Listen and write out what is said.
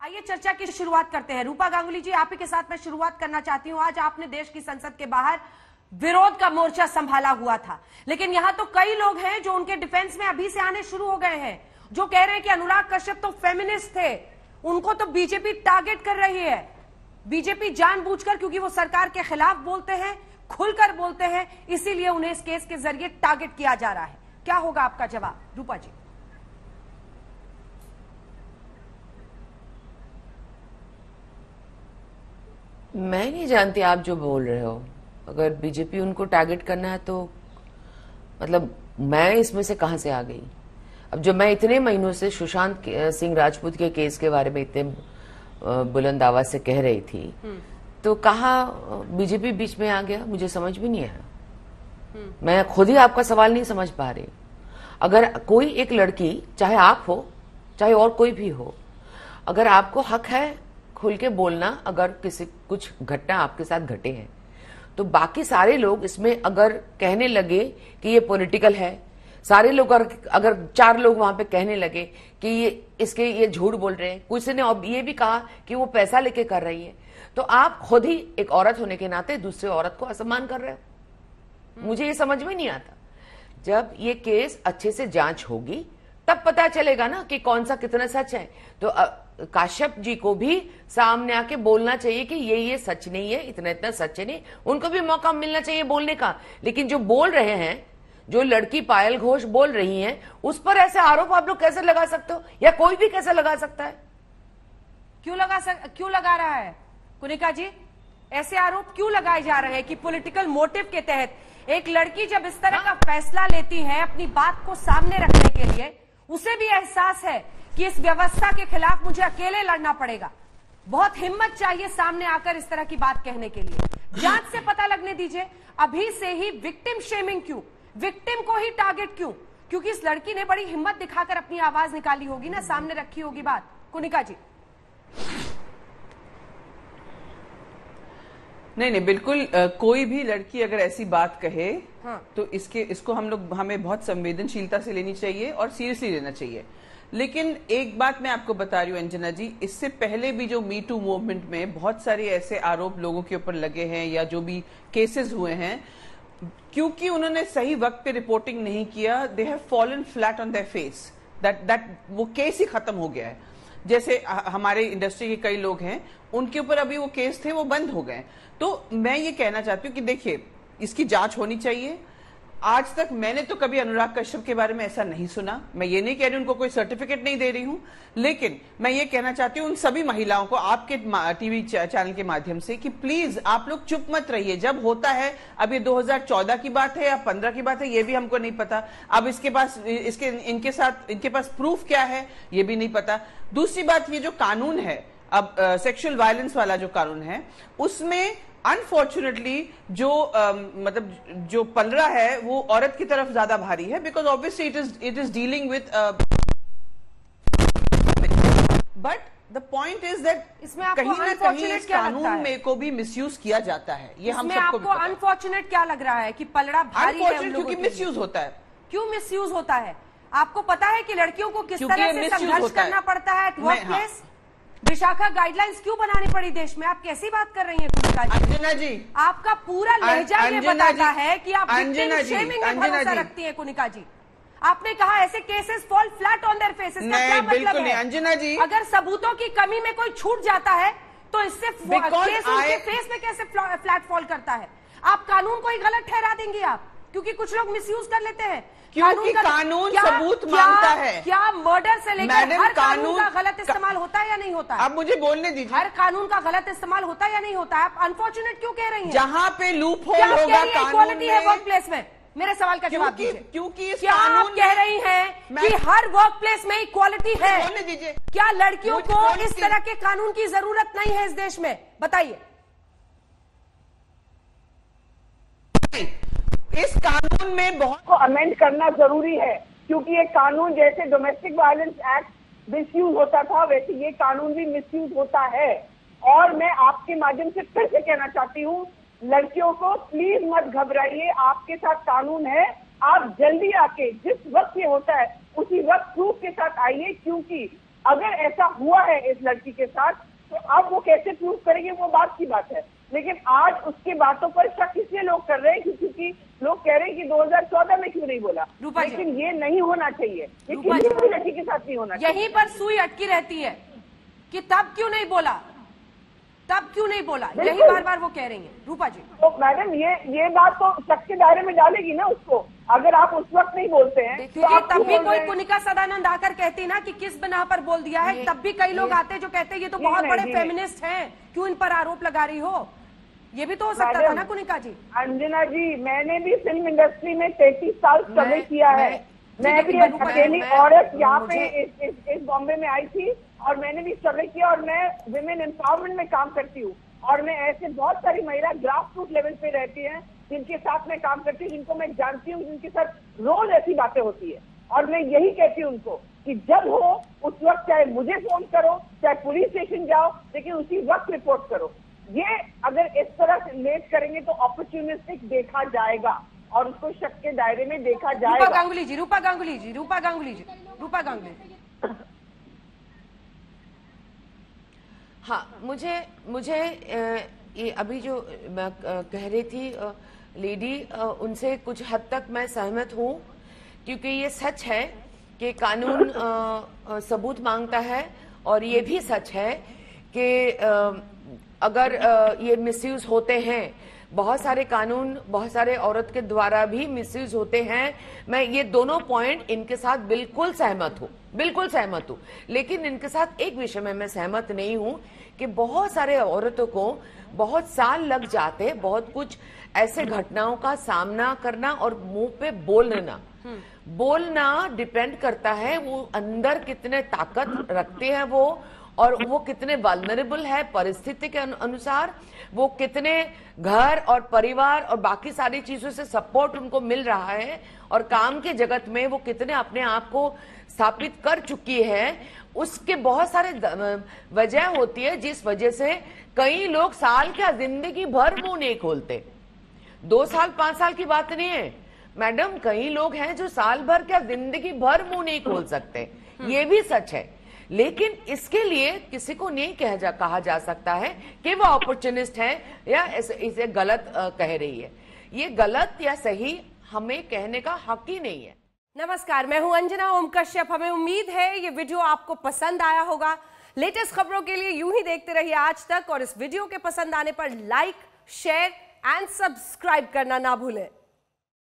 आइए चर्चा की शुरुआत करते हैं। रूपा गांगुली जी, आप ही के साथ मैं शुरुआत करना चाहती हूं। आज आपने देश की संसद के बाहर विरोध का मोर्चा संभाला हुआ था, लेकिन यहां तो कई लोग हैं जो उनके डिफेंस में अभी से आने शुरू हो गए हैं, जो कह रहे हैं कि अनुराग कश्यप तो फेमिनिस्ट थे, उनको तो बीजेपी टारगेट कर रही है। बीजेपी जानबूझकर, क्योंकि वो सरकार के खिलाफ बोलते हैं, खुलकर बोलते हैं, इसीलिए उन्हें इस केस के जरिए टारगेट किया जा रहा है। क्या होगा आपका जवाब, रूपा जी? मैं नहीं जानती आप जो बोल रहे हो। अगर बीजेपी उनको टारगेट करना है तो मतलब मैं इसमें से कहां से आ गई? अब जो मैं इतने महीनों से सुशांत सिंह राजपूत के केस के बारे में इतने बुलंद आवाज से कह रही थी, तो कहा बीजेपी बीच में आ गया, मुझे समझ भी नहीं आया। मैं खुद ही आपका सवाल नहीं समझ पा रही। अगर कोई एक लड़की, चाहे आप हो चाहे और कोई भी हो, अगर आपको हक है खुल के बोलना, अगर किसी कुछ घटना आपके साथ घटे हैं, तो बाकी सारे लोग इसमें अगर कहने लगे कि ये पॉलिटिकल है, सारे लोग अगर 4 लोग वहां पे कहने लगे कि ये झूठ बोल रहे हैं, कुछ ने ये भी कहा कि वो पैसा लेके कर रही है, तो आप खुद ही एक औरत होने के नाते दूसरे औरत को असम्मान कर रहे हो। मुझे ये समझ में नहीं आता। जब ये केस अच्छे से जांच होगी तब पता चलेगा ना कि कौन सा कितना सच है। तो काश्यप जी को भी सामने आके बोलना चाहिए कि ये सच नहीं है, इतना इतना सच नहीं, उनको भी मौका मिलना चाहिए बोलने का। लेकिन जो बोल रहे हैं, जो लड़की पायल घोष बोल रही हैं, उस पर ऐसे आरोप आप लोग कैसे लगा सकते हो, या कोई भी कैसे लगा सकता है? क्यों लगा रहा है कुनिका जी? ऐसे आरोप क्यों लगाए जा रहे हैं कि पॉलिटिकल मोटिव के तहत एक लड़की जब इस तरह का फैसला लेती है अपनी बात को सामने रखने के लिए, उसे भी एहसास है कि इस व्यवस्था के खिलाफ मुझे अकेले लड़ना पड़ेगा। बहुत हिम्मत चाहिए सामने आकर इस तरह की बात कहने के लिए। जांच से पता लगने दीजिए। अभी से ही विक्टिम शेमिंग क्यों, विक्टिम को ही टारगेट क्यों? क्योंकि इस लड़की ने बड़ी हिम्मत दिखाकर अपनी आवाज निकाली होगी ना, सामने रखी होगी बात। कुनिका जी। नहीं, बिल्कुल कोई भी लड़की अगर ऐसी बात कहे, हाँ। तो इसको हमें बहुत संवेदनशीलता से लेनी चाहिए और सीरियसली लेना चाहिए। लेकिन एक बात मैं आपको बता रही हूँ अंजना जी, इससे पहले भी जो मी टू मूवमेंट में बहुत सारे ऐसे आरोप लोगों के ऊपर लगे हैं, या जो भी केसेस हुए हैं, क्योंकि उन्होंने सही वक्त पे रिपोर्टिंग नहीं किया, they have fallen flat on their face. That वो केस ही खत्म हो गया है। जैसे हमारे इंडस्ट्री के कई लोग हैं, उनके ऊपर अभी वो केस थे, वो बंद हो गए। तो मैं ये कहना चाहती हूँ कि देखिए, इसकी जांच होनी चाहिए। आज तक मैंने तो कभी अनुराग कश्यप के बारे में ऐसा नहीं सुना। मैं ये नहीं कह रही उनको कोई सर्टिफिकेट नहीं दे रही हूं, लेकिन मैं ये कहना चाहती हूँ उन सभी महिलाओं को आपके टीवी चैनल के माध्यम से कि प्लीज आप लोग चुप मत रहिए। जब होता है, अब ये 2014 की बात है या 15 की बात है, ये भी हमको नहीं पता। अब इनके पास प्रूफ क्या है, ये भी नहीं पता। दूसरी बात, ये जो कानून है, अब सेक्सुअल वायलेंस वाला जो कानून है, उसमें अनफॉर्चुनेटली जो पलड़ा है वो औरत की तरफ ज्यादा भारी है, because obviously it is dealing with, but the point is that इसमें कहीं ना कहीं इस कानून में को भी मिसयूज किया जाता है। ये हम सबको भी पता है। अनफॉर्चुनेट क्या लग रहा है कि पलड़ा भारी है उन लोगों क्योंकि मिसयूज होता है। क्यों मिसयूज होता है? आपको पता है कि लड़कियों को किस तरह से संघर्ष करना पड़ता है वर्क प्लेस? विशाखा गाइडलाइंस क्यों बनानी पड़ी देश में? आप कैसी बात कर रही हैं कुनिका जी? अंजना जी, आपका पूरा लहजा ये बताता है कि आप विक्टिम शेमिंग में भरोसा रखती हैं कुनिका जी। आपने कहा ऐसे cases fall flat on their faces, का क्या मतलब है? अंजना जी, अगर सबूतों की कमी में कोई छूट जाता है तो इससे केस उनके फेस में कैसे फ्लैट फॉल करता है? आप कानून को ही गलत ठहरा देंगी आप, क्योंकि कुछ लोग मिसयूज कर लेते हैं। क्योंकि कानून सबूत मांगता है। क्या मर्डर से लेकर हर कानून का गलत इस्तेमाल होता है या नहीं होता है? आप मुझे बोलने दीजिए। हर कानून का गलत इस्तेमाल होता है या नहीं होता है? आप अनफॉर्चुनेट क्यों कह रही हैं? जहां पे लूप होल होगा कानून में, है वर्क प्लेस में, मेरे सवाल का जवाब दीजिए। क्योंकि क्या आप कह रही हैं कि हर वर्क प्लेस में इक्वालिटी है? बोलने दीजिए। क्या लड़कियों को इस तरह के कानून की जरूरत नहीं है इस देश में? बताइए। इस कानून में बहुत को अमेंड करना जरूरी है, क्योंकि ये कानून जैसे डोमेस्टिक वायलेंस एक्ट मिसयूज होता था, वैसे ये कानून भी मिसयूज होता है। और मैं आपके माध्यम से फिर से कहना चाहती हूँ, लड़कियों को प्लीज मत घबराइए, आपके साथ कानून है। आप जल्दी आके जिस वक्त ये होता है उसी वक्त प्रूफ के साथ आइए, क्योंकि अगर ऐसा हुआ है इस लड़की के साथ तो अब वो कैसे प्रूव करेंगे वो बात की बात है। लेकिन आज उसकी बातों पर शक इसलिए लोग कर रहे हैं क्योंकि लोग कह रहे हैं कि 2014 में क्यों नहीं बोला, लेकिन ये नहीं होना चाहिए, ये किसी भी लड़की के साथ नहीं होना चाहिए। यहीं पर सुई अटकी रहती है कि तब क्यों नहीं बोला, तब क्यों नहीं बोला, यही बार बार वो कह रही हैं रूपा जी। तो मैडम ये बात तो शक के दायरे में डालेगी ना उसको, अगर आप उस वक्त नहीं बोलते हैं देखिए तब भी कोई कुनिका सदानंद आकर कहती ना कि किस बिना पर बोल दिया है, तब भी कई लोग आते जो कहते ये तो बहुत बड़े फेमिनिस्ट हैं, क्यों इन पर आरोप लगा रही हो, ये भी तो हो सकता था ना कुनिका जी। अंजना जी, मैंने भी फिल्म इंडस्ट्री में 33 साल स्ट्रगल किया है। मैं भी एक अकेली औरत यहाँ पे इस बॉम्बे में आई थी और मैंने भी स्ट्रगल किया और मैं विमेन एम्पावरमेंट में काम करती हूँ और मैं ऐसे बहुत सारी महिला ग्रास रूट लेवल पे रहती हैं जिनके साथ मैं काम करती हूँ, जिनको मैं जानती हूँ, जिनके साथ रोज ऐसी बातें होती है और मैं यही कहती हूँ उनको कि जब हो उस वक्त चाहे मुझे फोन करो, चाहे पुलिस स्टेशन जाओ, लेकिन उसी वक्त रिपोर्ट करो। ये अगर इस तरह से लेट करेंगे तो अपॉर्चुनिस्टिक देखा जाएगा और उसको शक के दायरे में देखा जाएगा। रूपा गांगुली जी, रूपा गांगुली जी, रूपा गांगुली जी, रूपा गांगुली जी। हाँ, मुझे ये अभी जो मैं कह रही थी लेडी, उनसे कुछ हद तक मैं सहमत हूँ क्योंकि ये सच है कि कानून सबूत मांगता है और ये भी सच है कि अगर ये मिसयूज होते हैं, बहुत सारे कानून बहुत सारे औरत के द्वारा भी मिसयूज होते हैं। मैं ये दोनों पॉइंट इनके साथ बिल्कुल सहमत हूँ, बिल्कुल सहमत हूँ। लेकिन इनके साथ एक विषय में मैं सहमत नहीं हूँ कि बहुत सारे औरतों को बहुत साल लग जाते, बहुत कुछ ऐसे घटनाओं का सामना करना और मुंह पे बोलना डिपेंड करता है वो अंदर कितने ताकत रखते हैं वो, और वो कितने वल्नरेबल है परिस्थिति के अनुसार, वो कितने घर और परिवार और बाकी सारी चीजों से सपोर्ट उनको मिल रहा है और काम के जगत में वो कितने अपने आप को स्थापित कर चुकी है। उसके बहुत सारे वजह होती है जिस वजह से कई लोग साल क्या जिंदगी भर मुंह नहीं खोलते। 2 साल 5 साल की बात नहीं है मैडम, कई लोग हैं जो साल भर क्या जिंदगी भर मुंह नहीं खोल सकते, ये भी सच है। लेकिन इसके लिए किसी को नहीं कहा जा सकता है कि वो अपॉर्चुनिस्ट है या इसे गलत कह रही है। ये गलत या सही हमें कहने का हक ही नहीं है। नमस्कार, मैं हूं अंजना ओम कश्यप। हमें उम्मीद है ये वीडियो आपको पसंद आया होगा। लेटेस्ट खबरों के लिए यूं ही देखते रहिए आज तक और इस वीडियो के पसंद आने पर लाइक, शेयर एंड सब्सक्राइब करना ना भूलें।